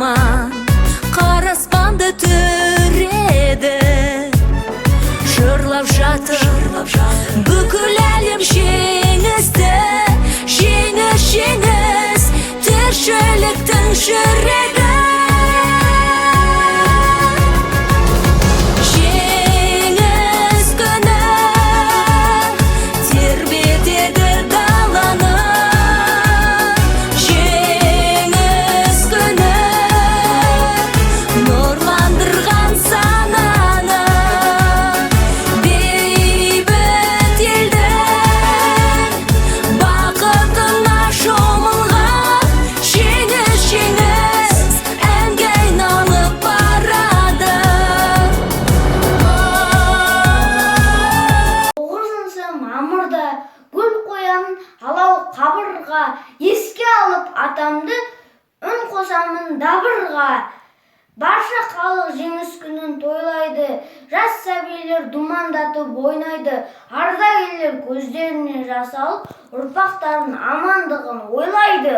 заман қара аспанды түреді, жырлап жатыр бүкіл әлем жеңісті. Жеңіс, жеңіс, тіршіліктің жүрегі. Жеңіс күні тербетеді даланы. Жеңіс күні нұрландырған сананы. Бейбіт елдің бақытына шомылған. Жеңіс, жеңіс, әнге айналып барады. 9 мамырда гүл қоямын алау қабырға, еске алып атамды үн қосамын дабырға. Барша халық жеңіс күнін тойлайды, жас сәбилер думандатып ойнайды. Ардагерлер көздеріне жас алып, ұрпақтардың амандығын ойлайды.